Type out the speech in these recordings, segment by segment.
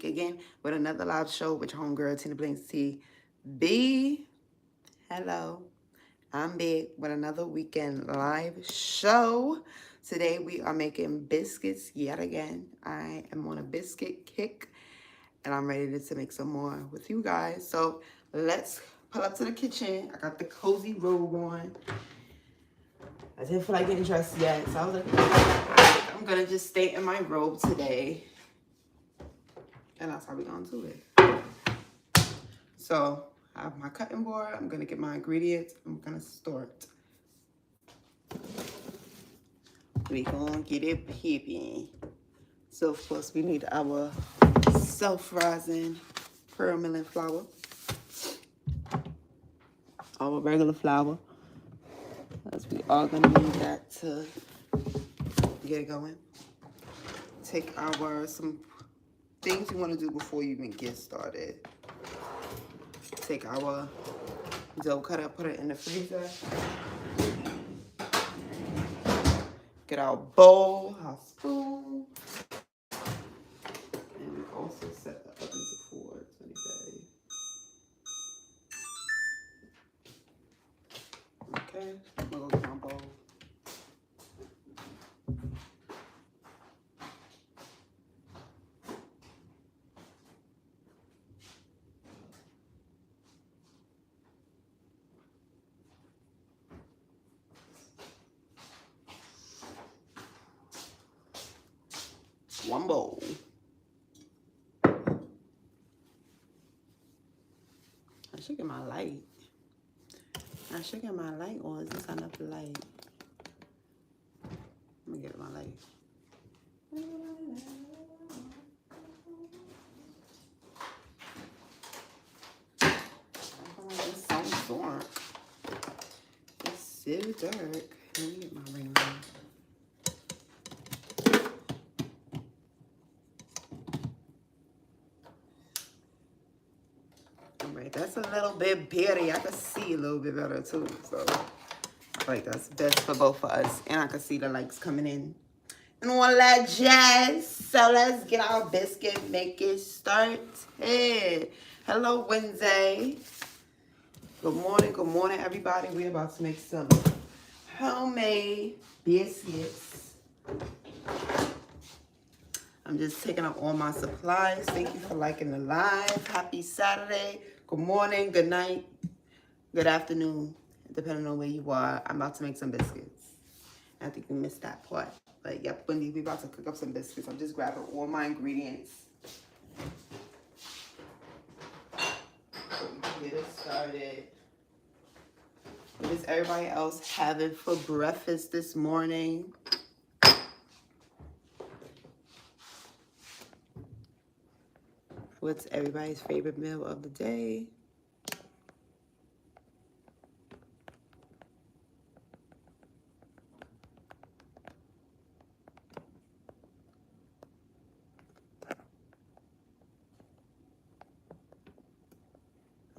week again with another live show with your homegirl, TinaBlingz TV. Hello. I'm back with another weekend live show. Today we are making biscuits yet again. I am on a biscuit kick and I'm ready to make some more with you guys. So let's pull up to the kitchen. I got the cozy robe on. I didn't feel like getting dressed yet, so I was like, I'm gonna just stay in my robe today. And that's how we're gonna do it. So I have my cutting board. I'm gonna get my ingredients. I'm gonna start. We gonna get it peeping. So of course we need our self-rising pearl milling flour. Our regular flour. Because we are gonna need that to get it going. Take some things you want to do before you even get started. Take our dough cutter, put it in the freezer. Get our bowl, our spoon. And we also set the oven to 425. Okay, I'm gonna go get my bowl. One bowl. I should get my light. I should get my light on. Is this enough light? Let me get my light. It's so dark. It's so dark. Let me get my ring on. That's a little bit better. I can see a little bit better too. So I feel like that's best for both of us. And I can see the lights coming in. And all that jazz. So let's get our biscuit making started. Hello, Wednesday. Good morning, everybody. We're about to make some homemade biscuits. I'm just taking up all my supplies. Thank you for liking the live. Happy Saturday. Good morning, good night, good afternoon, depending on where you are. I'm about to make some biscuits. I think we missed that part. But yep, Wendy, we're about to cook up some biscuits. I'm just grabbing all my ingredients. So we can get it started. What is everybody else having for breakfast this morning? What's everybody's favorite meal of the day?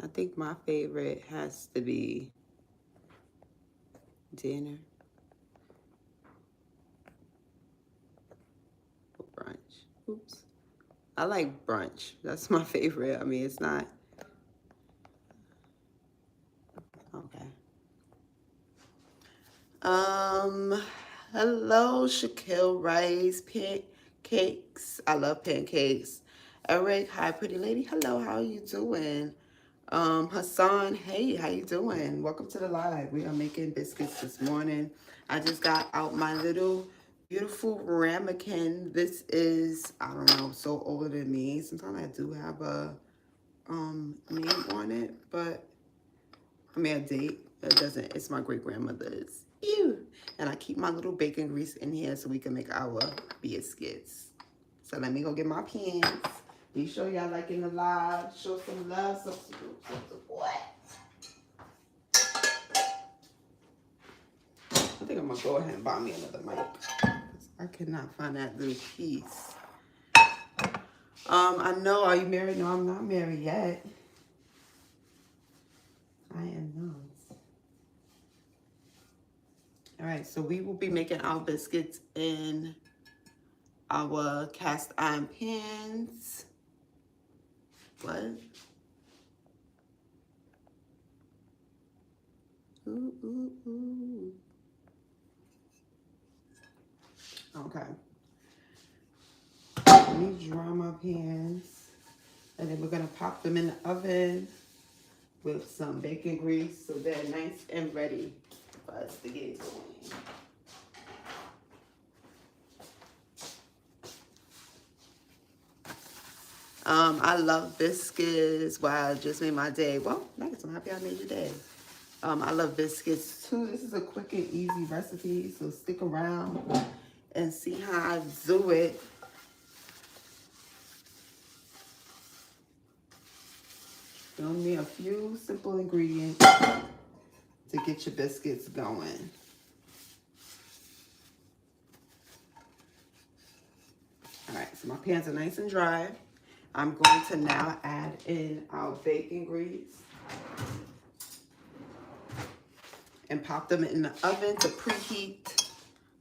I think my favorite has to be dinner or brunch. Oops. I like brunch. That's my favorite. I mean, it's not. Okay. Hello, Shaquille Rice, pancakes. I love pancakes. Eric, hi, pretty lady. Hello, how are you doing? Hassan, hey, how you doing? Welcome to the live. We are making biscuits this morning. I just got out my little beautiful ramekin. This is, I don't know, so older than me. Sometimes I do have a name on it, but I mean a date. It doesn't. It's my great grandmother's. Ew. And I keep my little bacon grease in here so we can make our biscuits. So let me go get my pans. Be sure y'all liking the live. Show some love, some support. I think I'm gonna go ahead and buy me another mic. I cannot find that little piece. I know. Are you married? No, I'm not married yet. I am not. All right, so we will be making our biscuits in our cast iron pans. What? Ooh, ooh, ooh. Okay. Let me dry my pans. And then we're going to pop them in the oven with some bacon grease so they're nice and ready for us to get going. I love biscuits. Wow, it just made my day. Well, nice. I'm happy I made your day. I love biscuits too. This is a quick and easy recipe, so stick around and see how I do it. You only need a few simple ingredients to get your biscuits going. All right, so my pans are nice and dry. I'm going to now add in our bacon grease and pop them in the oven to preheat.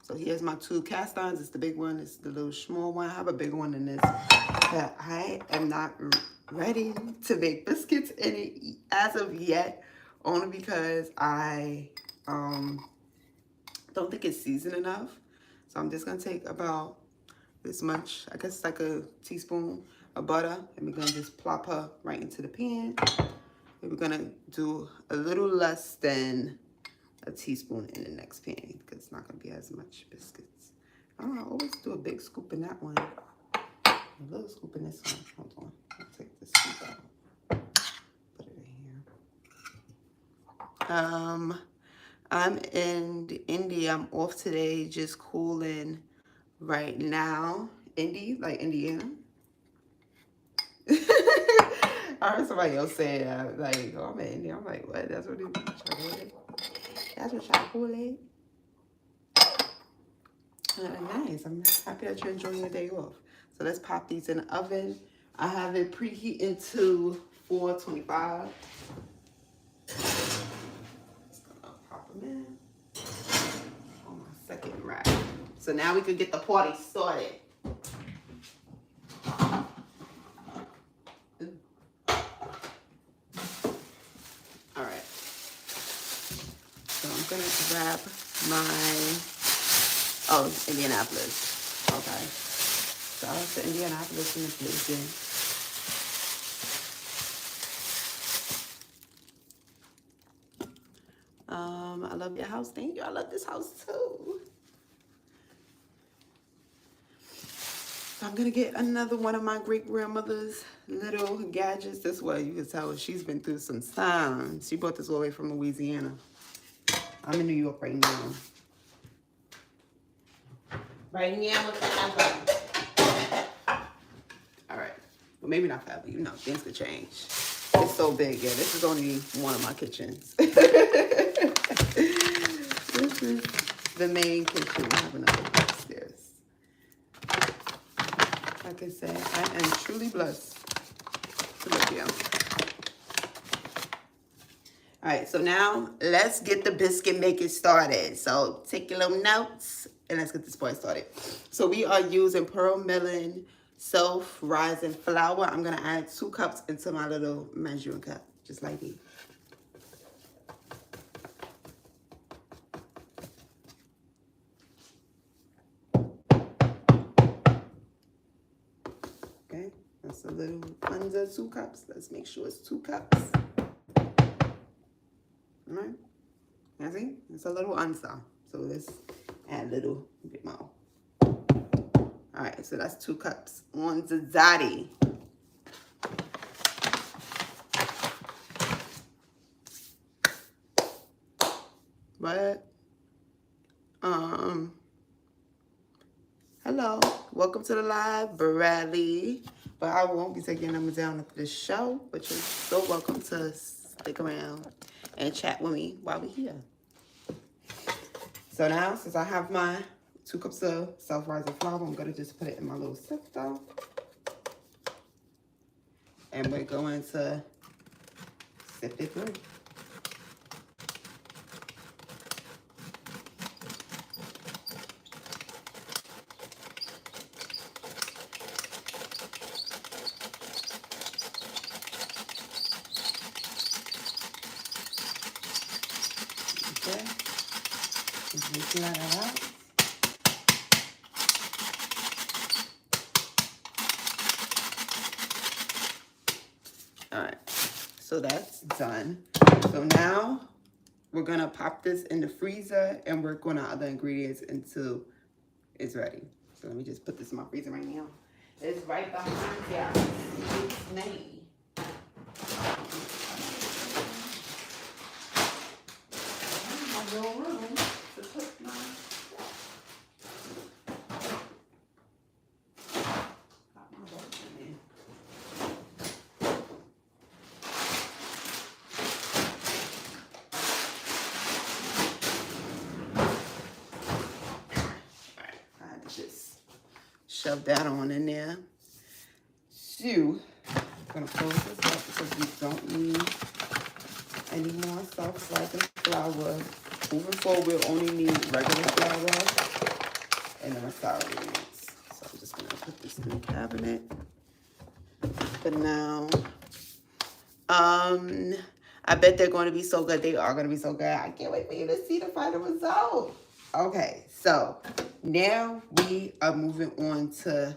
So here's my 2 cast irons. It's the big one, it's the little small one. I have a bigger one than this, but I am not ready to make biscuits in it as of yet, only because I don't think it's seasoned enough. So I'm just gonna take about this much, I guess like a teaspoon of butter, and we're gonna just plop her right into the pan. And we're gonna do a little less than a teaspoon in the next pan because it's not gonna be as much biscuits. I don't know, I always do a big scoop in that one, a little scoop in this one. Hold on, I'll take this scoop out, put it in here. I'm in India. I'm off today, just cooling right now. Indy, like Indiana. I heard somebody else say that, like, oh, I'm in India. I'm like, what? That's what it is? Chocolate? That's what chocolate? Nice. I'm happy that you're enjoying your day off. So let's pop these in the oven. I have it preheating to 425. Just gonna pop them in on my second rack. So now we can get the party started. All right. So I'm gonna grab my, Indianapolis. Okay. Shout out to Indianapolis in the building. I love your house. Thank you. I love this house too. So I'm gonna get another one of my great grandmother's little gadgets. This way you can tell she's been through some time. She brought this all the way from Louisiana. I'm in New York right now. Right now, all right. Well, maybe not forever. You know, things could change. It's so big. Yeah, this is only one of my kitchens. This is the main kitchen. I have another one upstairs. Like I said, I am truly blessed to live here. All right, so now let's get the biscuit making started. So take your little notes and let's get this boy started. So we are using pearl milling self-rising flour. I'm gonna add 2 cups into my little measuring cup, just like this. Okay, that's a little under 2 cups. Let's make sure it's 2 cups. All right, now see, it's a little under. So let's add a little bit more. All right, so that's 2 cups on the dotty. But, hello, welcome to the live, Bradley. But I won't be taking your number down after the show, but you're so welcome to stick around and chat with me while we're here. So now, since I have my 2 cups of self-rising flour, I'm gonna just put it in my little sifter. And we're going to sift it through. glass. All right, so that's done. So now we're gonna pop this in the freezer and work on our other ingredients until it's ready. So let me just put this in my freezer right now. It's right behind It's name. My little room to put my shove that on in there. So, I'm gonna close this up because we don't need any more self-slicing flour. Moving forward, we'll only need regular flour and the masala ingredients. So I'm just gonna put this in the cabinet for now. I bet they're going to be so good. They are going to be so good. I can't wait for you to see the final result. Okay, so now we are moving on to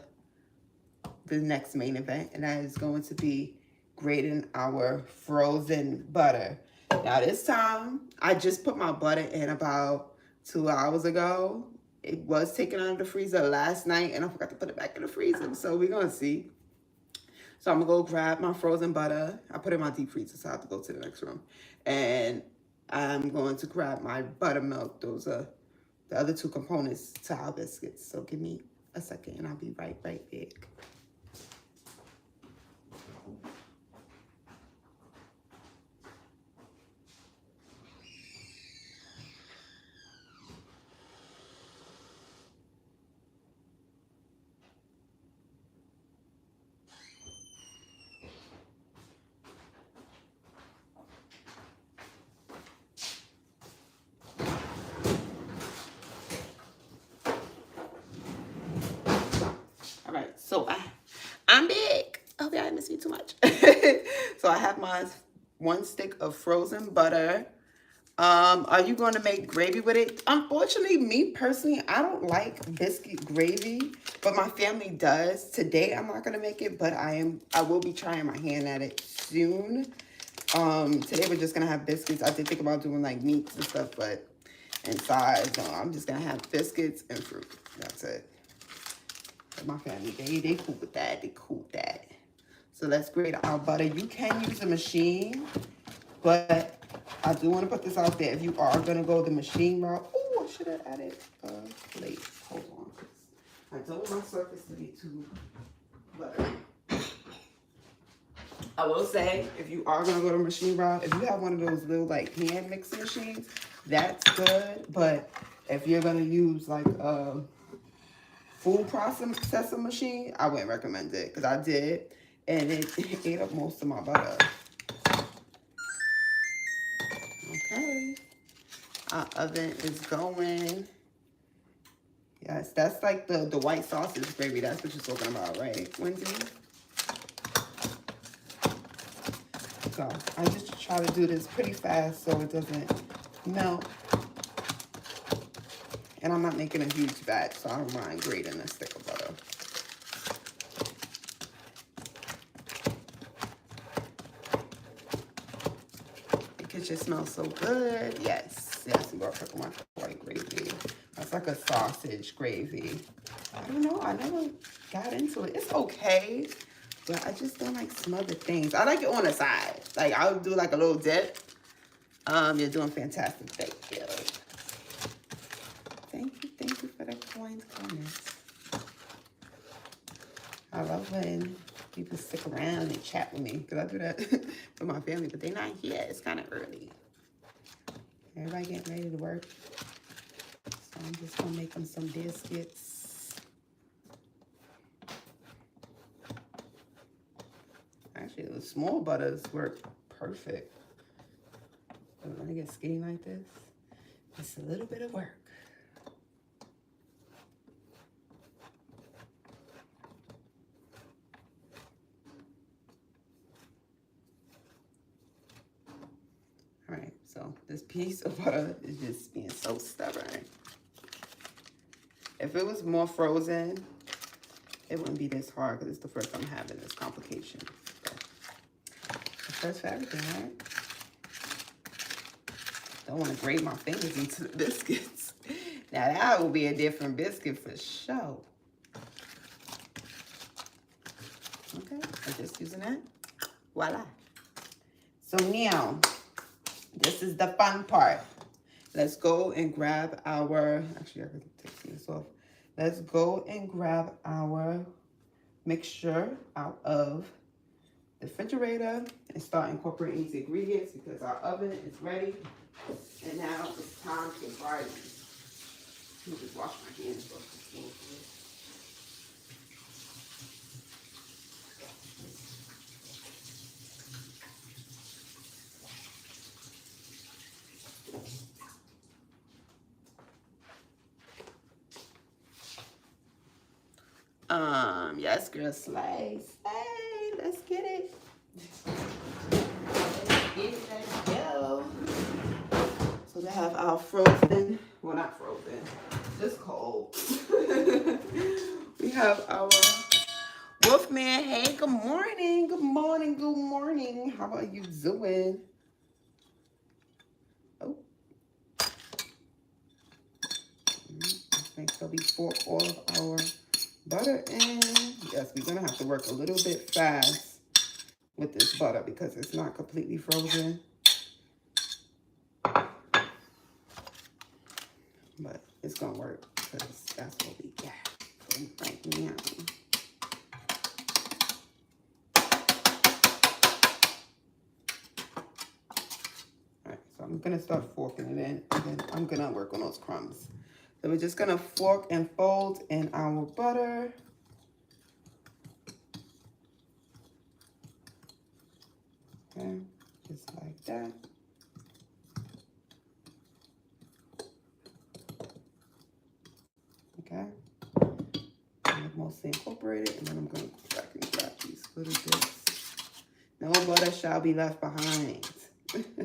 the next main event, and that is going to be grating our frozen butter. Now this time, I just put my butter in about 2 hours ago. It was taken out of the freezer last night, and I forgot to put it back in the freezer, so we're going to see. So I'm going to go grab my frozen butter. I put it in my deep freezer, so I have to go to the next room. And I'm going to grab my buttermilk. Those are the other two components to our biscuits. So give me a second, and I'll be right back. All right, so I'm big. I hope y'all didn't miss me too much. So I have my 1 stick of frozen butter. Are you going to make gravy with it? Unfortunately, me personally, I don't like biscuit gravy, but my family does. Today, I'm not going to make it, but I will be trying my hand at it soon. Today we're just going to have biscuits. I did think about doing like meats and stuff, but inside, so I'm just going to have biscuits and fruit. That's it. But my family, they cool with that. They cool with that. So let's grate our butter. You can use a machine, but I do want to put this out there. If you are going to go the machine route, oh, I should have added a plate. Hold on. I don't want my surface to be too buttery. I will say, if you are going to go the machine route, if you have one of those little like hand mixing machines, that's good. But if you're going to use like a food processing machine, I wouldn't recommend it because I did, and it ate up most of my butter. Okay, our oven is going. Yes, that's like the white sausage gravy. That's what you're talking about, right, Wendy? So I just try to do this pretty fast so it doesn't melt. And I'm not making a huge batch, so I don't mind grating a stick of butter. The kitchen smells so good. Yes, yes, I'm going to cook my white gravy. That's like a sausage gravy. I don't know, I never got into it. It's okay, but I just don't like smothered things. I like it on the side. Like, I'll do like a little dip. You're doing fantastic. Thank you. Thank you for the comments. I love when people stick around and chat with me, because I do that with my family, but they're not here. It's kind of early. Everybody getting ready to work. So I'm just going to make them some biscuits. Actually, the small butters work perfect. But when I get skinny like this, it's a little bit of work. All right, so this piece of butter is just being so stubborn. If it was more frozen, it wouldn't be this hard because it's the first time having this complication. That's for everything, right? Don't want to grate my fingers into the biscuits. Now that will be a different biscuit for sure. Okay, I'm just using that. Voila. So now, this is the fun part. Let's go and grab our, actually I can take this off. Let's go and grab our mixture out of the refrigerator and start incorporating these ingredients because our oven is ready. And now it's time to garden. Let me just wash my hands off. Yes, girl, slay. Let's get it. Let's go. So they have our frozen, well, not frozen, just cold. We have our Wolfman. Hey, good morning, good morning, good morning. How are you doing? Oh. Let's make sure we pour all of our butter in. Yes, we're gonna have to work a little bit fast with this butter because it's not completely frozen. But it's gonna work because that's what we got right now. Alright, so I'm gonna start forking it in and then I'm gonna work on those crumbs. So we're just gonna fork and fold in our butter. Okay, just like that. Okay, and mostly incorporated, and then I'm going to go back and grab these little bits. No butter shall be left behind. Okay,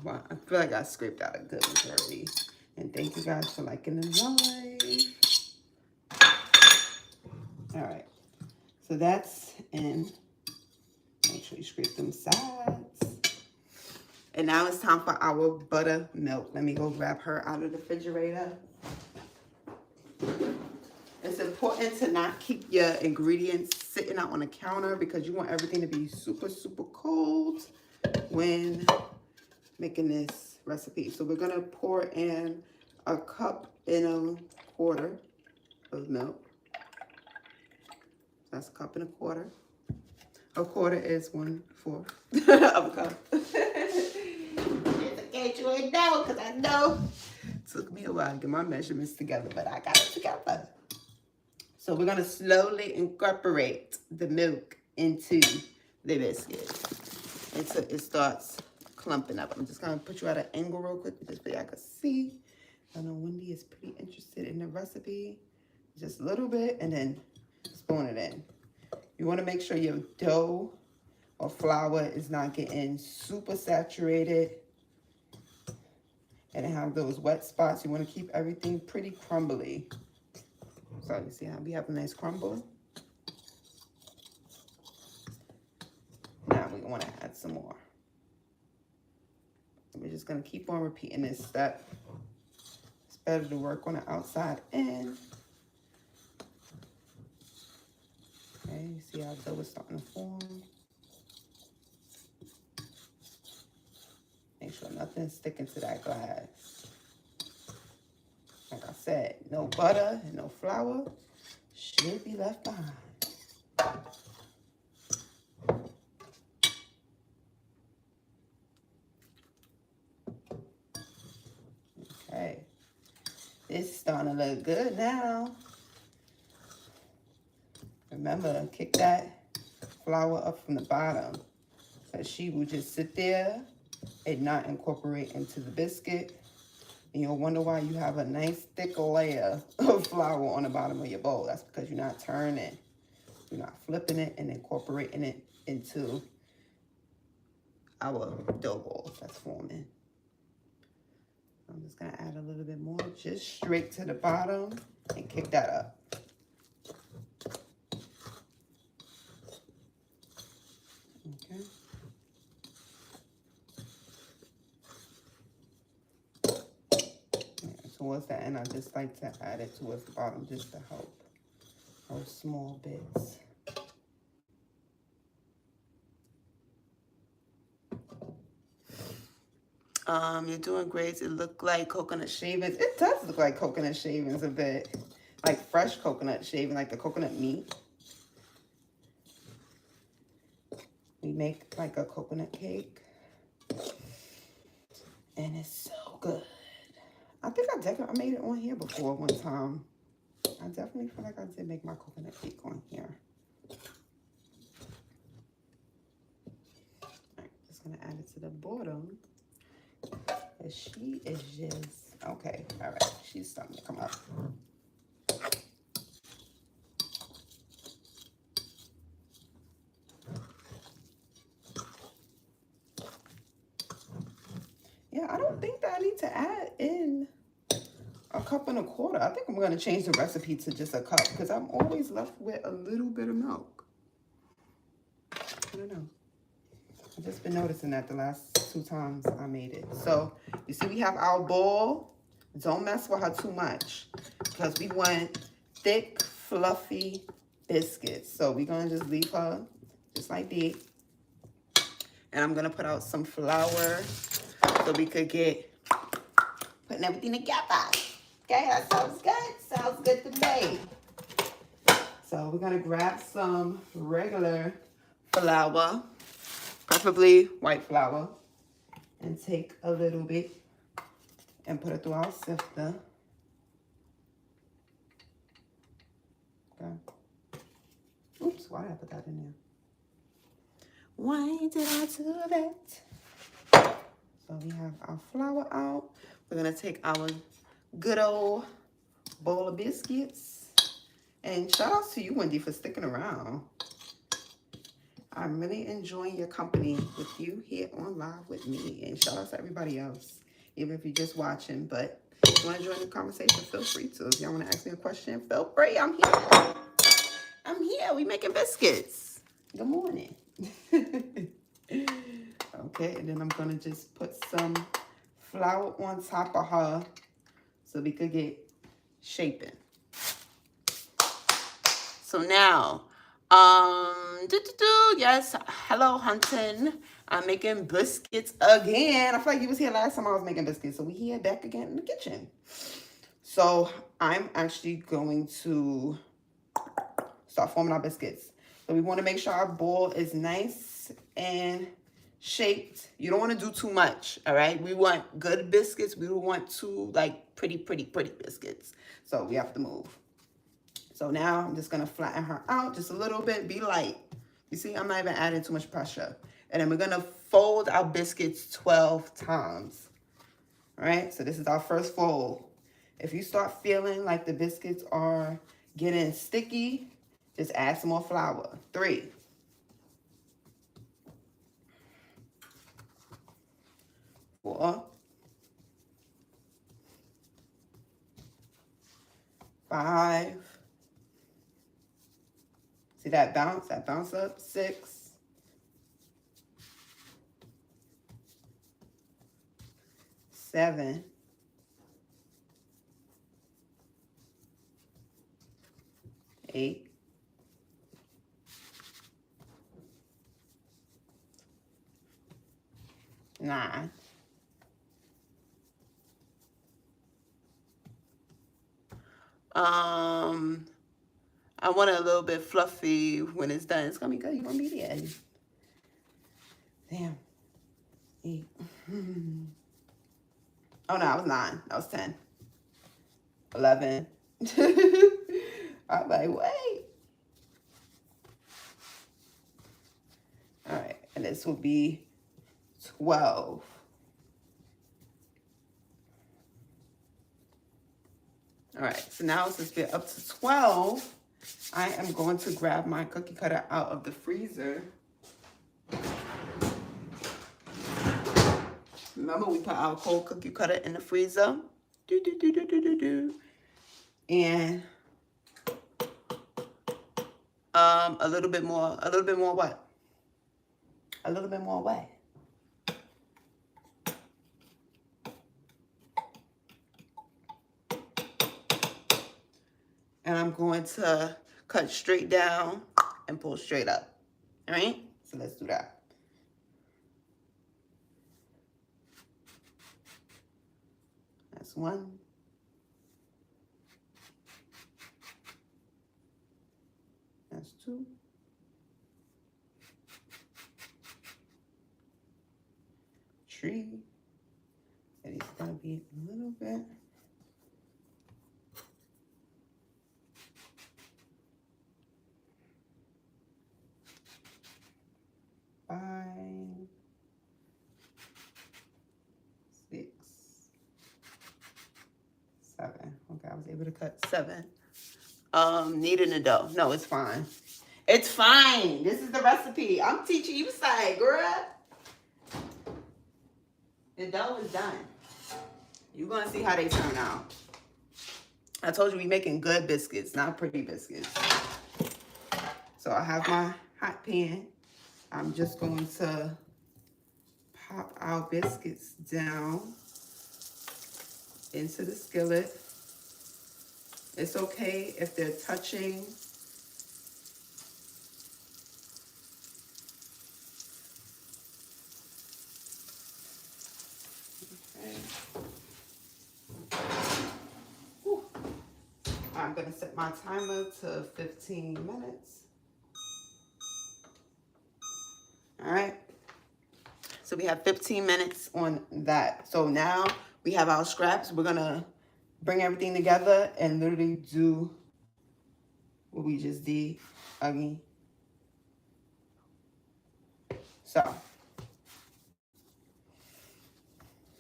well, I feel like I scraped out a good majority. And thank you guys for liking the live. All right, so that's in. Make sure you scrape them sides. And now it's time for our buttermilk. Let me go grab her out of the refrigerator. It's important to not keep your ingredients sitting out on the counter because you want everything to be super, super cold when making this recipe. So we're gonna pour in a cup and a quarter of milk. That's a cup and a quarter. A quarter is 1/4 of a cup. You ain't know, because I know it took me a while to get my measurements together, but I got it together. So we're going to slowly incorporate the milk into the biscuit until it starts clumping up. I'm just going to put you at an angle real quick just so y'all can see. I know Wendy is pretty interested in the recipe. Just a little bit and then spoon it in. You want to make sure your dough or flour is not getting super saturated and have those wet spots. You want to keep everything pretty crumbly. So you see how we have a nice crumble. Now we want to add some more. So we're just going to keep on repeating this step. It's better to work on the outside in. Okay, you see how the dough is starting to form. Make sure nothing's sticking to that glass. Like I said, no butter and no flour should be left behind. Okay, this is starting to look good now. Remember, kick that flour up from the bottom, because she will just sit there and not incorporate into the biscuit. And you'll wonder why you have a nice thick layer of flour on the bottom of your bowl. That's because you're not turning. You're not flipping it and incorporating it into our dough ball that's forming. I'm just gonna add a little bit more, just straight to the bottom and kick that up. Okay. Towards the end, I just like to add it towards the bottom just to help those small bits. You're doing great. It looked like coconut shavings. It does look like coconut shavings a bit. Like fresh coconut shaving, like the coconut meat. We make like a coconut cake. And it's so good. I think I made it on here before one time. I definitely feel like I did make my coconut cake on here. All right, just gonna add it to the bottom. And she is just, okay, all right, she's starting to come up. Yeah, I don't think that I need to add in a cup and a quarter. I think I'm going to change the recipe to just a cup because I'm always left with a little bit of milk. I don't know. I've just been noticing that the last 2 times I made it. So you see we have our bowl. Don't mess with her too much because we want thick, fluffy biscuits. So we're going to just leave her just like that. And I'm going to put out some flour so we could get putting everything together. Okay, that sounds good. Sounds good to me. So we're going to grab some regular flour, preferably white flour, and take a little bit and put it through our sifter. Okay. Oops, why did I put that in there? Why did I do that? So we have our flour out. We're gonna take our good old bowl of biscuits. And shout out to you, Wendy, for sticking around. I'm really enjoying your company with you here on live with me. And shout out to everybody else, even if you're just watching. But if you want to join the conversation, feel free to. If y'all want to ask me a question, feel free. I'm here. I'm here. We making biscuits. Good morning. Okay, and then I'm going to just put some flour on top of her so we could get shaping. So now, yes, hello, Hunting. I'm making biscuits again. I feel like you was here last time I was making biscuits. So we here back again in the kitchen. So I'm actually going to start forming our biscuits. So we want to make sure our bowl is nice and shaped. You don't want to do too much, all right? We want good biscuits. We don't want too, like, pretty biscuits. So we have to move. So now I'm just going to flatten her out just a little bit. Be light. You see, I'm not even adding too much pressure. And then we're going to fold our biscuits 12 times. All right? So this is our first fold. If you start feeling like the biscuits are getting sticky, just add some more flour. 3. 4. 5. See that bounce? That bounce up. 6. 7. 8. 9. I want it a little bit fluffy when it's done. It's gonna be good. You're gonna be the end. Damn. 8. Oh no, I was 9. That was 10. 11. I'm like, wait. All right, and this will be 12. All right, so now since we're up to 12, I am going to grab my cookie cutter out of the freezer. Remember, we put our cold cookie cutter in the freezer. Do, do, do, do, do, do, do. And a little bit more what? A little bit more what? And I'm going to cut straight down and pull straight up. All right? So let's do that. That's one. That's two. 3. And it's gonna be a little bit. 5, 6, 7. Okay, I was able to cut 7. Kneading the dough. No, it's fine. It's fine. This is the recipe. I'm teaching you side, girl. The dough is done. You're gonna see how they turn out. I told you we making good biscuits, not pretty biscuits. So I have my hot pan. I'm just going to pop our biscuits down into the skillet. It's okay if they're touching. Okay. Whew. I'm going to set my timer to 15 minutes. All right. So we have 15 minutes on that. So now we have our scraps. We're going to bring everything together and literally do what we just did again. So,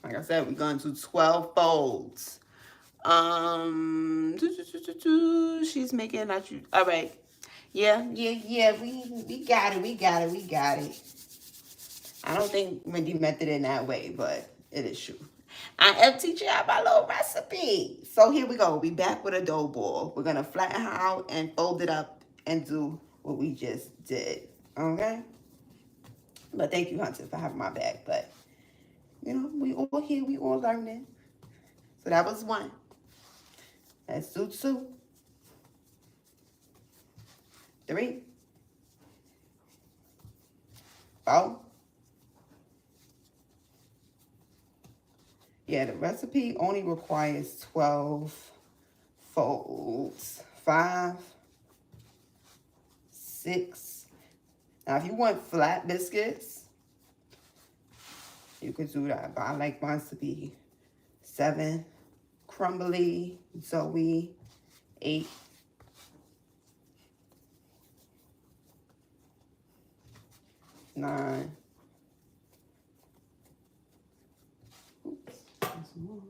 like I said, we're going to do 12 folds. She's making that you. All right. Yeah. We got it. I don't think Wendy meant it in that way, but it is true. I am teaching y'all my little recipe. So here we go. We back with a dough ball. We're going to flatten her out and fold it up and do what we just did. Okay? But thank you, Hunter, for having my back. But, you know, we all here. We all learning. So that was 1. Let's do 2. 3. 4. Yeah, the recipe only requires 12 folds. 5, 6. Now, if you want flat biscuits, you could do that. But I like mine to be 7. Crumbly, Zoe, 8. 9. Oops, there's more.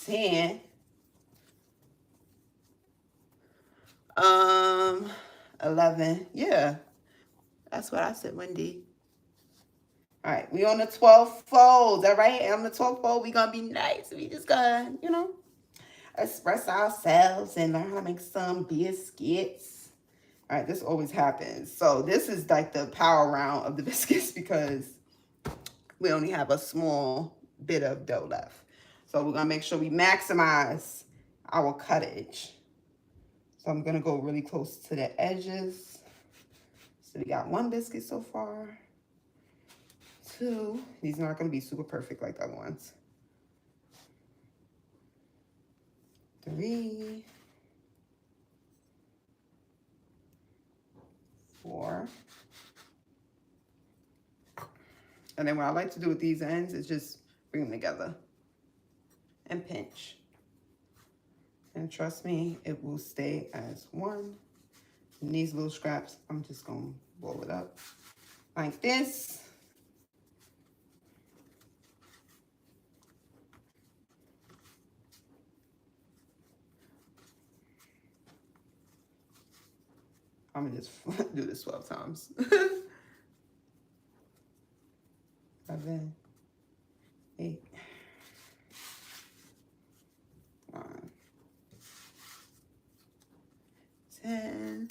10. 11. Yeah, that's what I said, Wendy. All right, we on the 12 folds, all right? And on the 12th fold, we gonna be nice. We just gonna, you know, express ourselves and learn how to make some biscuits. All right, this always happens. So this is like the power round of the biscuits because we only have a small bit of dough left. So we're gonna make sure we maximize our cuttage. So I'm gonna go really close to the edges. So we got 1 biscuit so far. 2. These are not gonna be super perfect like the other ones. 3. 4. And then what I like to do with these ends is just bring them together and pinch. And trust me, it will stay as 1. And these little scraps, I'm just gonna roll it up like this. I'm gonna just do this 12 times. 7, 8, 9, 10.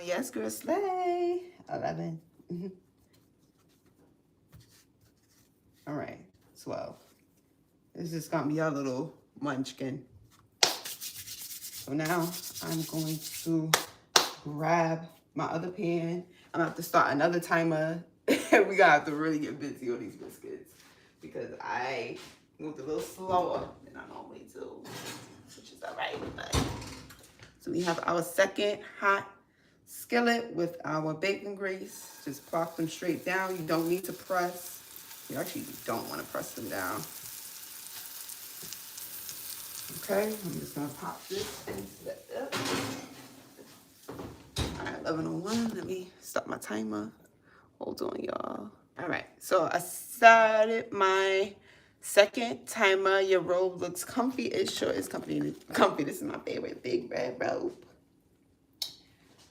Yes, girl, slay. 11. All right, 12. This just got me a little munchkin. So now I'm going to grab my other pan. I'm gonna have to start another timer. We gotta have to really get busy on these biscuits because I moved a little slower than I normally do, which is all right. So we have our second hot skillet with our bacon grease. Just plop them straight down. You don't need to press. You actually don't want to press them down. Okay, I'm just gonna pop this into the All right, 11:01. Let me stop my timer. Hold on, y'all. All right, so I started my second timer. Your robe looks comfy. It sure is comfy. Comfy. This is my favorite big red robe.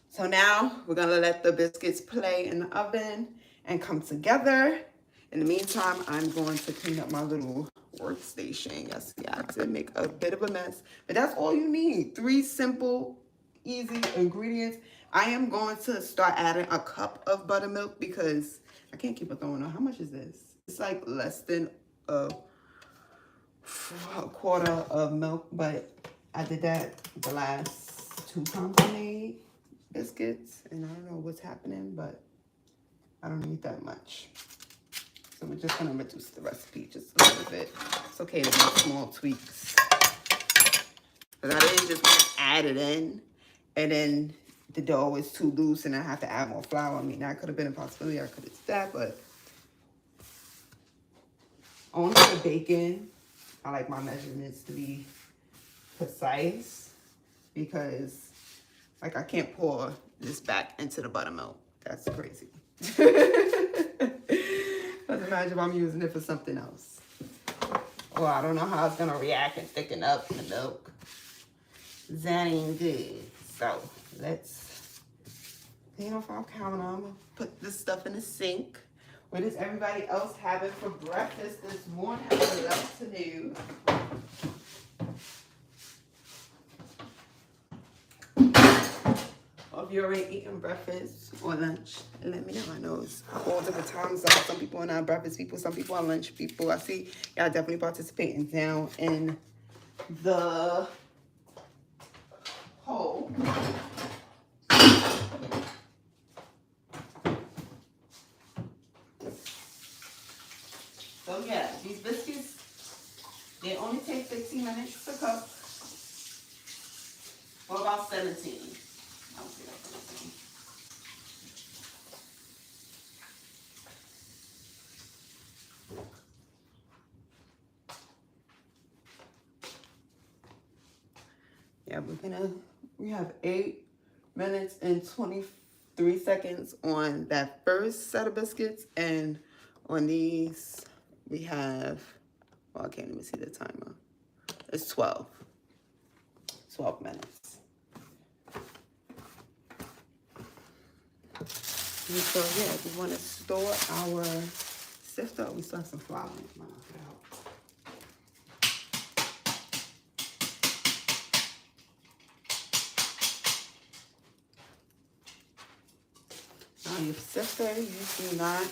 So now we're gonna let the biscuits play in the oven and come together. In the meantime, I'm going to clean up my little workstation. Yes, yeah, I did make a bit of a mess, but that's all you need. 3 simple, easy ingredients. I am going to start adding a cup of buttermilk because I can't keep it going on. How much is this? It's like less than a quarter of milk, but I did that the last 2 times I made biscuits, and I don't know what's happening, but I don't need that much. So we're just gonna reduce the recipe just a little bit. It's okay to make small tweaks. Because I didn't just want to add it in, and then the dough is too loose and I have to add more flour. I mean, that could have been a possibility. I could have did that, but only for bacon, I like my measurements to be precise because, like, I can't pour this back into the buttermilk. That's crazy. Let's imagine if I'm using it for something else. Well, I don't know how it's gonna react and thicken up the milk. That ain't good. So let's clean off our counter. I'm gonna put this stuff in the sink. What is everybody else having for breakfast this morning? I would love to know. Or if you're already eating breakfast or lunch, let me know. I know it's all different times. Some people are not breakfast people, some people are lunch people. I see y'all definitely participating down in the poll. So yeah, these biscuits, they only take 15 minutes to cook. Or about 17. I'll see that 17. Yeah, we have 8 minutes and 23 seconds on that first set of biscuits, and on these we have, well, I can't even see the timer. It's 12 minutes. And so yeah, we want to store our sifter. We still have some flour in it. Now your sifter, you do not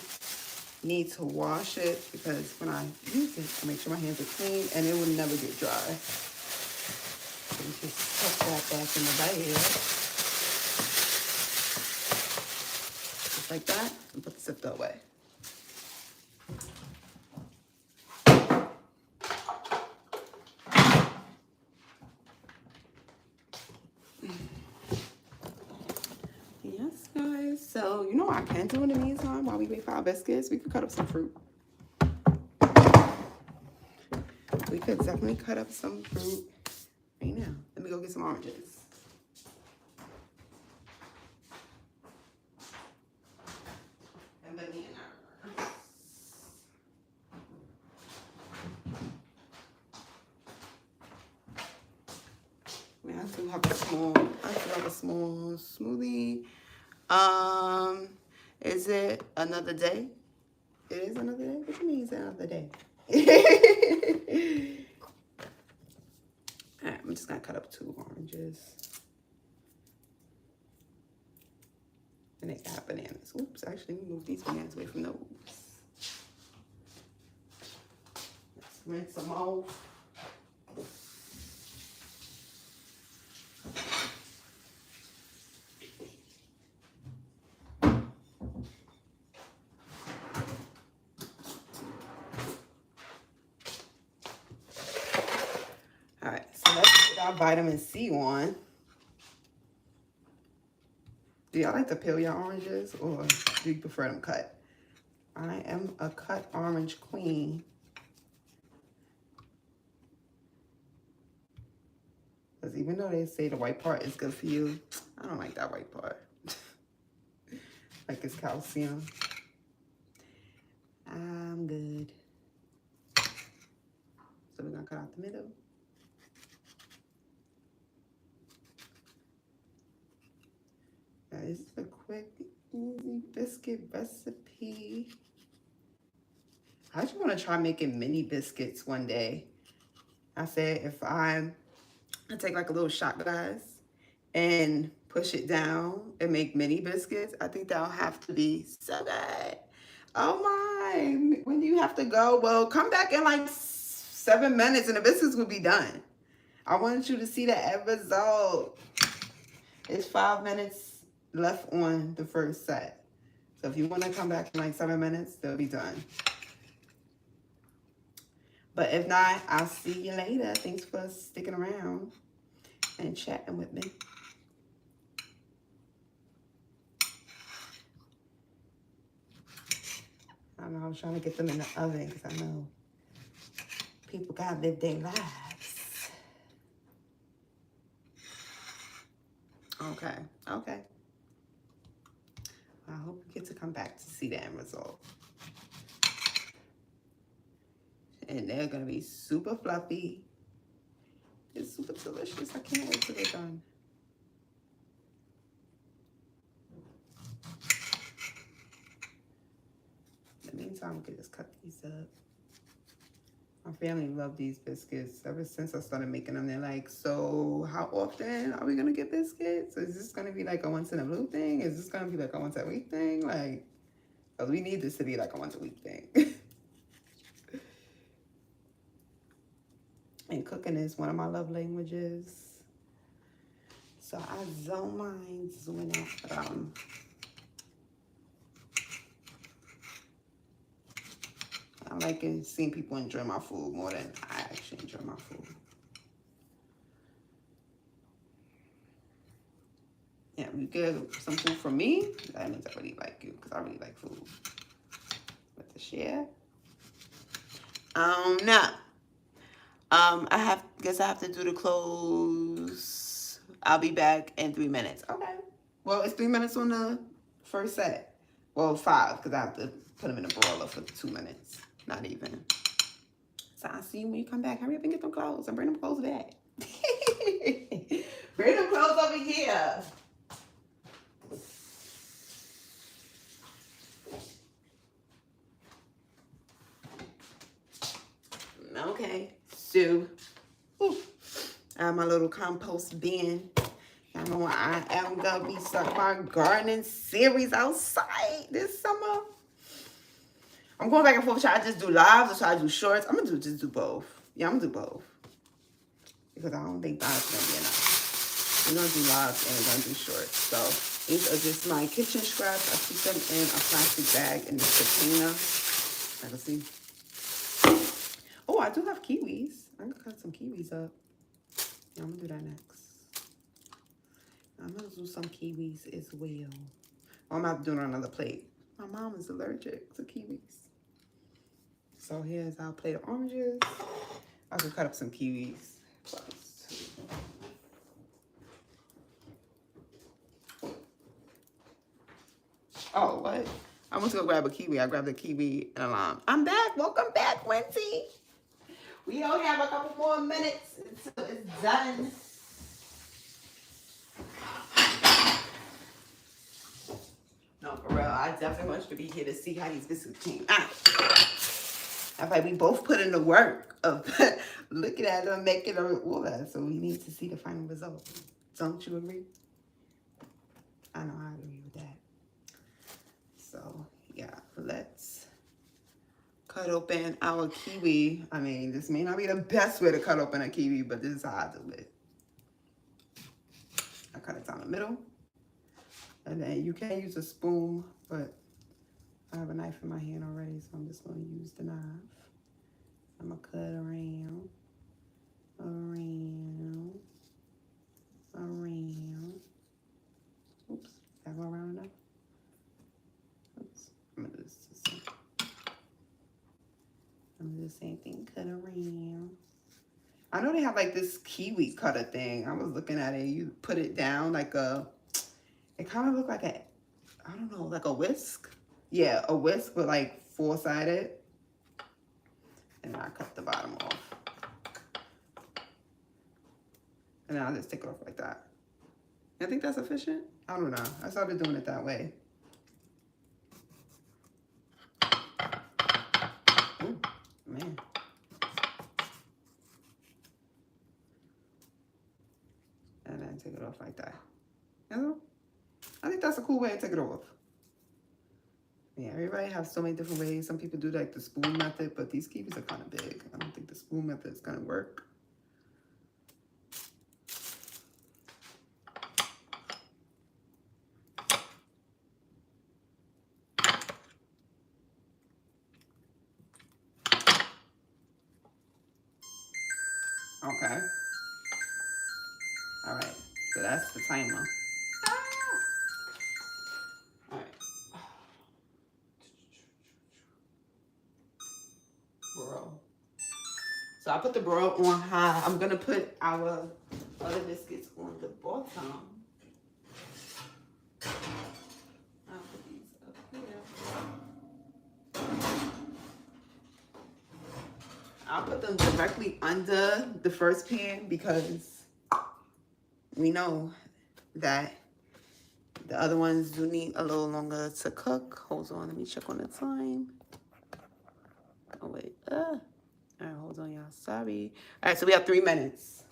need to wash it because when I use it, I make sure my hands are clean and it will never get dry. So you just put that back in the bag. Just like that, and put the sifter away. Yes, guys. So, you know what I can do in the meantime while we wait for our biscuits? We could cut up some fruit. We could definitely cut up some fruit right now. Let me go get some oranges. And banana. I still have a small smoothie. Is it another day? It is another day? What do you mean it's another day? Alright, I'm just gonna cut up 2 oranges. And they got bananas. Oops, actually, we move these bananas away from those. Let's rinse them off. Alright, so let's get our vitamin C on. Do y'all like to peel your oranges or do you prefer them cut? I am a cut orange queen. Because even though they say the white part is good for you, I don't like that white part. Like it's calcium. I'm good. So we're going to cut out the middle. This is a quick, easy biscuit recipe. I just want to try making mini biscuits one day. I said if I take like a little shot glass and push it down and make mini biscuits, I think that'll have to be so good. Oh my, when do you have to go? Well, come back in like 7 minutes and the biscuits will be done. I want you to see the end result. It's 5 minutes left on the first set. So if you want to come back in like 7 minutes, they'll be done. But if not, I'll see you later. Thanks for sticking around and chatting with me. I know I was trying to get them in the oven because I know people gotta live their lives. Okay, okay. I hope you get to come back to see the end result. And they're gonna be super fluffy. It's super delicious. I can't wait till they're done. In the meantime, we can just cut these up. My family love these biscuits. Ever since I started making them, they're like, so how often are we gonna get biscuits? Is this gonna be like a once in a blue thing? Is this gonna be like a once a week thing? Like, because we need this to be like a once a week thing. And cooking is one of my love languages. So I don't mind zooming out. I like seeing people enjoy my food more than I actually enjoy my food. Yeah, if you get some food from me, that means I really like you because I really like food. But to share, no. Guess I have to do the close. I'll be back in 3 minutes. Okay. Well, it's 3 minutes on the first set. Well, 5 because I have to put them in the broiler for 2 minutes. Not even. So I'll see you when you come back. Hurry up and get them clothes and bring them clothes back. Bring them clothes over here. Okay, so I have my little compost bin. I know I am gonna be starting my gardening series outside this summer. I'm going back and forth. Should I just do lives or should I do shorts? I'm gonna just do both. Yeah, I'm gonna do both because I don't think that's gonna be enough. We're gonna do lives and we're gonna do shorts. So these are just my kitchen scraps. I keep them in a plastic bag in this container. I can see. Oh, I do have kiwis. I'm gonna cut some kiwis up. Yeah, I'm gonna do that next. I'm gonna do some kiwis as well. Oh, I'm about to do it on another plate. My mom is allergic to kiwis. So here's our plate of oranges. I can cut up some kiwis first. Oh, what? I went to go grab a kiwi. I grabbed a kiwi and a lime. I'm back. Welcome back, Quincy. We only have a couple more minutes until it's done. No, for real. I definitely want you to be here to see how these biscuits came out. I like we both put in the work of looking at them, making them, all that. So we need to see the final result. Don't you agree? I know I agree with that. So yeah, let's cut open our kiwi. I mean, this may not be the best way to cut open a kiwi, but this is how I do it. I cut it down the middle. And then you can use a spoon, but I have a knife in my hand already, so I'm just going to use the knife. I'm going to cut around. Oops, did I go around enough? Oops, I'm going to do the same thing, cut around. I know they have like this kiwi cutter thing. I was looking at it. You put it down like a, it kind of looked like a, I don't know, like a whisk. Yeah, a whisk, but like four-sided. And I cut the bottom off. And then I'll just take it off like that. I think that's efficient. I don't know. I started doing it that way. Ooh, man. And then take it off like that. You know? I think that's a cool way to take it off. Yeah, everybody has so many different ways. Some people do like the spoon method, but these kiwis are kind of big. I don't think the spoon method is going to work. Okay. All right. So that's the timer. All right. Bro. So I put the broil on high. I'm going to put our other biscuits on the bottom. I'll put these up here. I'll put them directly under the first pan because we know that the other ones do need a little longer to cook. Hold on, let me check on the time. Oh, wait. All right, hold on, y'all. Sorry. All right, so we have 3 minutes.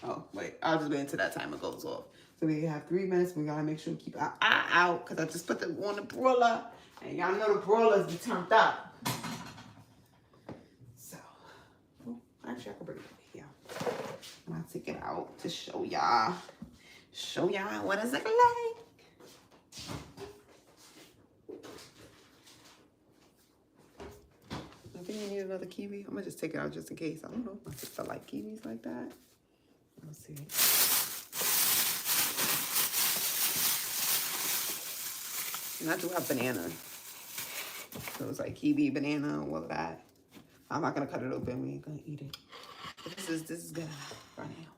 Oh, wait. I'll just wait until that timer goes off. So we have 3 minutes. We got to make sure we keep our eye out because I just put them on the broiler. And y'all know the broilers be turned up. So, actually, I can bring it over here. And I'll take it out to show y'all. Show y'all what it's like. I think you need another kiwi. I'm gonna just take it out just in case. I don't know if my sister like kiwis like that. Let's see. And I do have banana. So it's like kiwi, banana, all of that. I'm not gonna cut it open. We ain't gonna eat it. But this is good right now.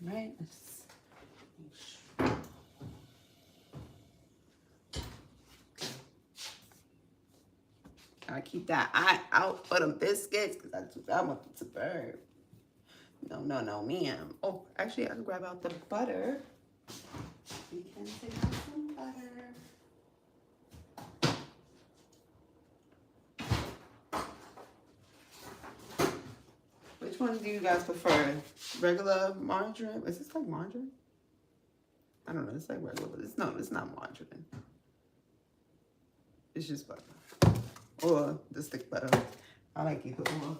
Right. I keep that eye out for them biscuits because I want them to burn. No, ma'am. Oh, actually, I can grab out the butter. We can take out some butter. Which one do you guys prefer? Regular margarine? Is this like margarine? I don't know. It's like regular, but it's not margarine. It's just butter. Or the stick butter. I like either or.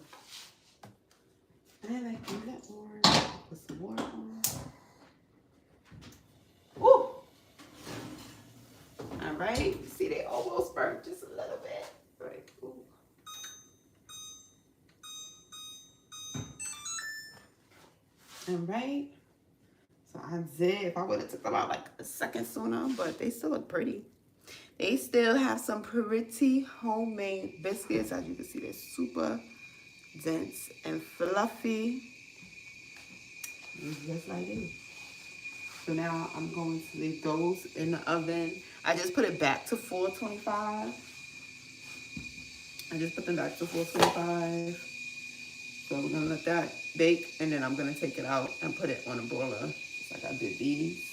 And I give that more. Put some water on. Woo! All right. See, they almost burnt just a little bit. Right. Ooh. All right. So I did. If I would have took about like a second sooner, but they still look pretty. They still have some pretty homemade biscuits. As you can see, they're super dense and fluffy. Just like it. So now I'm going to leave those in the oven. I just put it back to 425. I just put them back to 425. So we're gonna let that bake, and then I'm gonna take it out and put it on a broiler, just like I did these.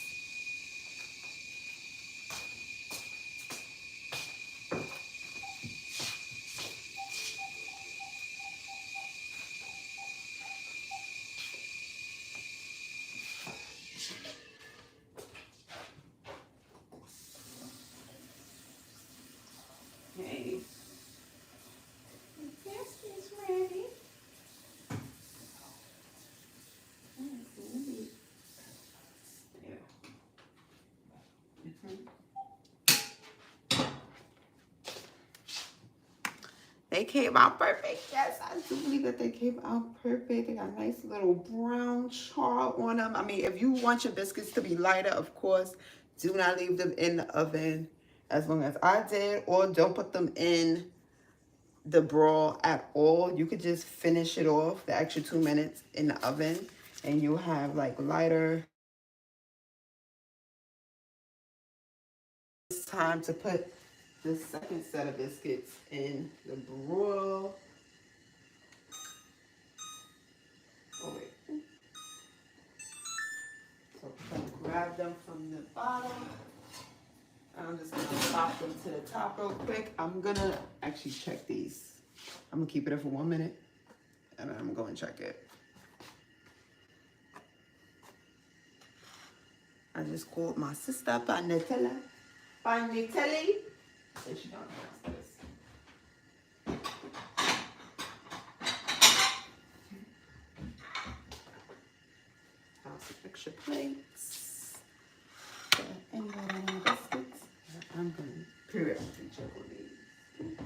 Okay. The biscuit's ready. There. They came out perfect. Yes, I do believe that they came out perfect. They got a nice little brown char on them. I mean, if you want your biscuits to be lighter, of course, do not leave them in the oven as long as I did, or don't put them in the broil at all. You could just finish it off the extra 2 minutes in the oven, and you'll have like lighter. It's time to put the second set of biscuits in the broil. Oh wait. So I'm gonna grab them from the bottom. I'm just gonna pop them to the top real quick. I'm gonna actually check these. I'm gonna keep it there for 1 minute, and then I'm going to check it. I just called my sister Panetella. Panettelli. So she don't know this. Have some extra plates. Anybody want biscuits? I'm gonna periodically check on these.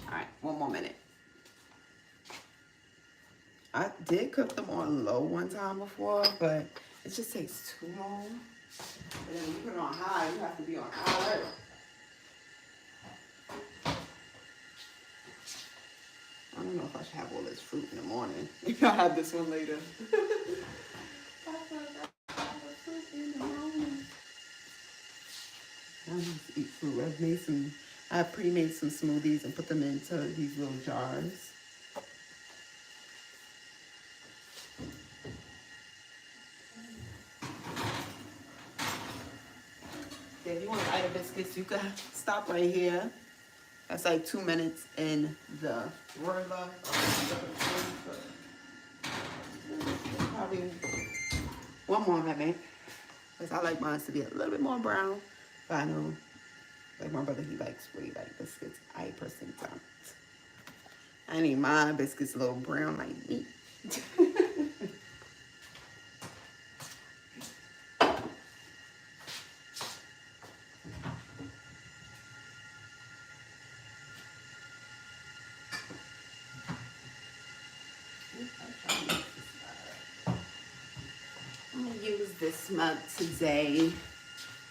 All right, 1 more minute. I did cook them on low one time before, but it just takes too long. And then when you put it on high, you have to be on high alert. I don't know if I should have all this fruit in the morning. Maybe I'll have this one later. I just eat fruit. I pre-made some smoothies and put them into these little jars. If you want lighter biscuits, you can stop right here. That's like 2 minutes in the broiler. Probably 1 more minute, because I like mine to be a little bit more brown. But I know, like my brother, he likes really light biscuits. I personally don't. I need my biscuits a little brown like me. I'm gonna use this mug today.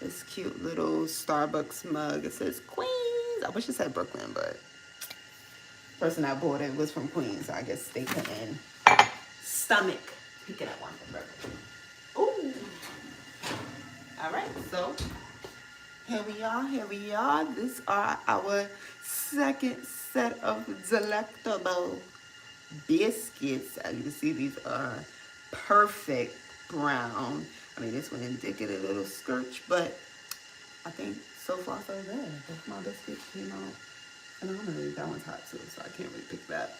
This cute little Starbucks mug. It says Queens. I wish it said Brooklyn, but the person I bought it was from Queens, so I guess they couldn't stomach picking up one from Brooklyn. Ooh. All right, so here we are. These are our second set of delectable biscuits. As you can see, these are perfect brown. I mean, this one did get a little scorch, but I think so far so good. Both my biscuits came out phenomenally. That one's hot too, so I can't really pick that.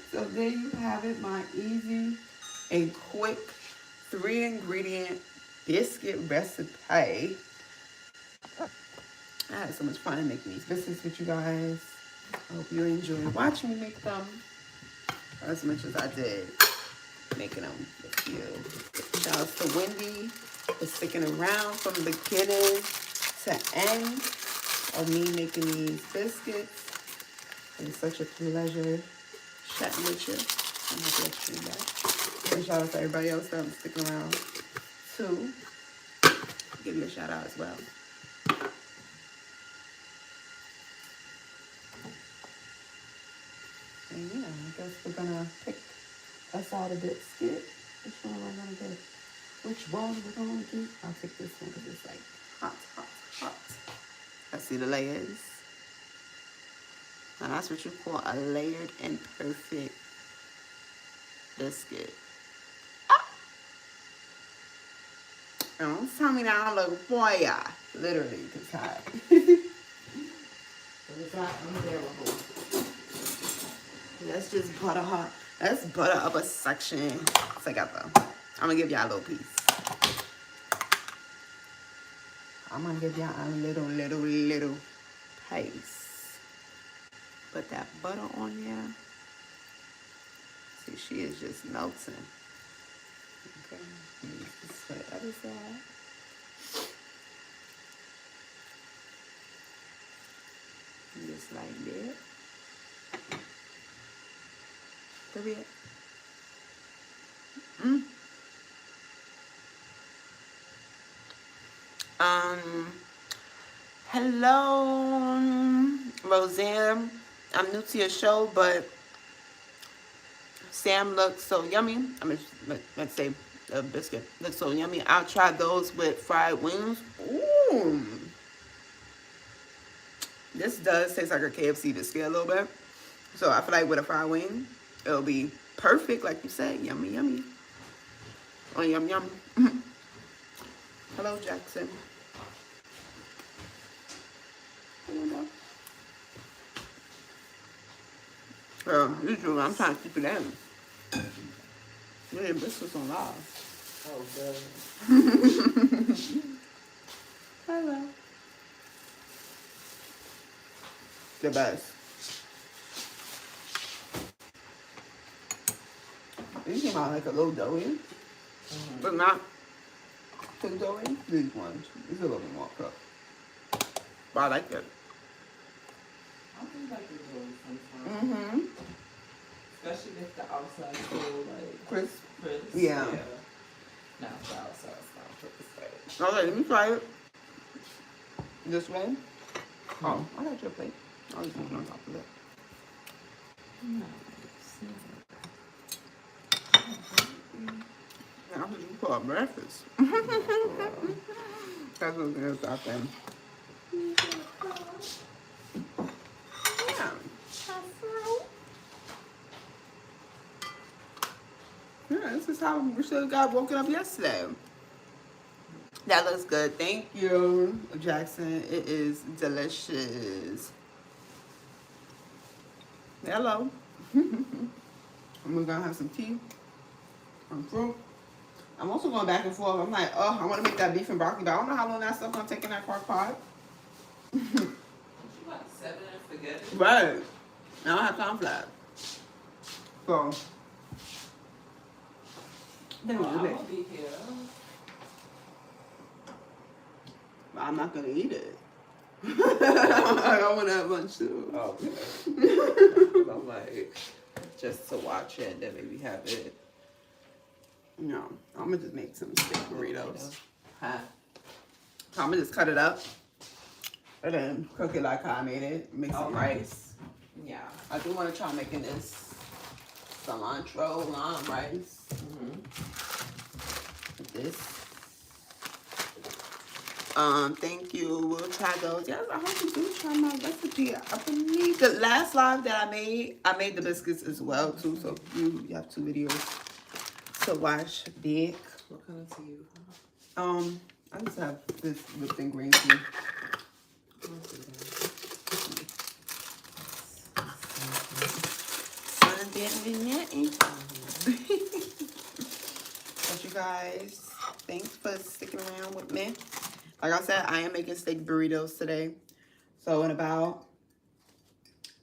So there you have it, my easy and quick 3-ingredient biscuit recipe. I had so much fun making these biscuits with you guys. I hope you enjoyed watching me make them as much as I did making them with you. Shout out to Wendy for sticking around from beginning to end of me making these biscuits. It's such a pleasure chatting with you. I'm happy to see that. And shout out to everybody else that I'm sticking around too. Give you a shout out as well. And yeah, I guess we're gonna pick us out a biscuit. Which one am I gonna get? Which one we're gonna get? I'll take this one because it's like hot, hot, hot. I see the layers. Now that's what you call a layered and perfect biscuit. Don't tell me that I look for ya. Literally, it's hot. It's not unbearable. Let's just butter her. Let's butter up a section together. I'm gonna give y'all a little piece. I'm gonna give y'all a little piece. Put that butter on there. See, she is just melting. Okay, use this for the other side. Just like that. Period. Hello, Roseanne. I'm new to your show, but Sam looks so yummy. I mean, let's say the biscuit looks so yummy. I'll try those with fried wings. Ooh. This does taste like a KFC biscuit a little bit. So I feel like with a fried wing, it'll be perfect, like you said. Yummy, yummy. Oh, yum, yum. Hello, Jackson. Usually I'm trying to keep it in. Really, biscuits on live. Oh, good. Hello. The best. These came out like a little doughy, but not too doughy. These ones, it's a little bit more cooked. But I like it. I think like it really sometimes. Especially if the outside's so like Crisp. crisp. Yeah. Now the outside's not crisp. Okay, let me try it. This way. Oh, I got your plate. I'll just put it on top of it. Nice. That's what you call breakfast. That's what it is, I think. Yeah. Yeah, this is how we should have got woken up yesterday. That looks good. Thank you, Jackson. It is delicious. Hello. And we're going to have some tea, some fruit. I'm also going back and forth. I'm like, oh, I want to make that beef and broccoli, but I don't know how long that stuff going to take in that crock pot. You like 7 and spaghetti? Right. I don't have time for that. So, then I will be here. I'm not going to eat it. I want to have lunch too. Oh, okay. I'm like, just to watch it and then maybe have it. No, I'm going to just make some steak burritos. Huh? I'm going to just cut it up and then cook it like how I made it. Mix some rice. Yeah. I do want to try making this cilantro lime rice. With this. Thank you. We'll try those. Yes, I hope you do try my recipe. I believe the last live that I made the biscuits as well too. So you have 2 videos to watch. Big. What kind of tea you have? I just have this whipped and green tea. But you guys, thanks for sticking around with me. Like I said, I am making steak burritos today. So in about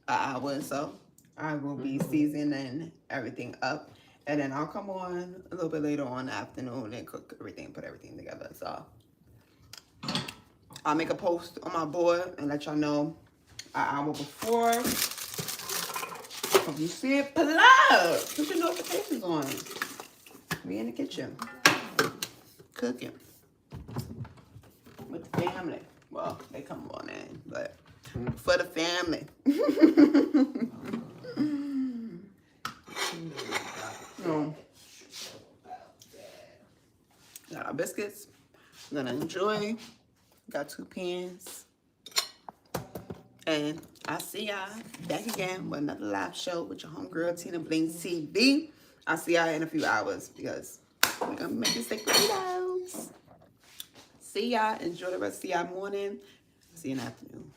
an hour or so, I will be seasoning everything up. And then I'll come on a little bit later on in the afternoon and cook everything, put everything together. So I'll make a post on my board and let y'all know an hour before. If you see it, pull it up. Put your notifications on. We in the kitchen. Cooking. With the family. Well, they come on in, but for the family. Got our biscuits. I'm gonna enjoy. Got 2 pans. And I'll see y'all back again with another live show with your homegirl, TinaBlingz TV. I'll see y'all in a few hours because we're gonna make these steak burritos. See y'all. Enjoy the rest of y'all morning. See you in the afternoon.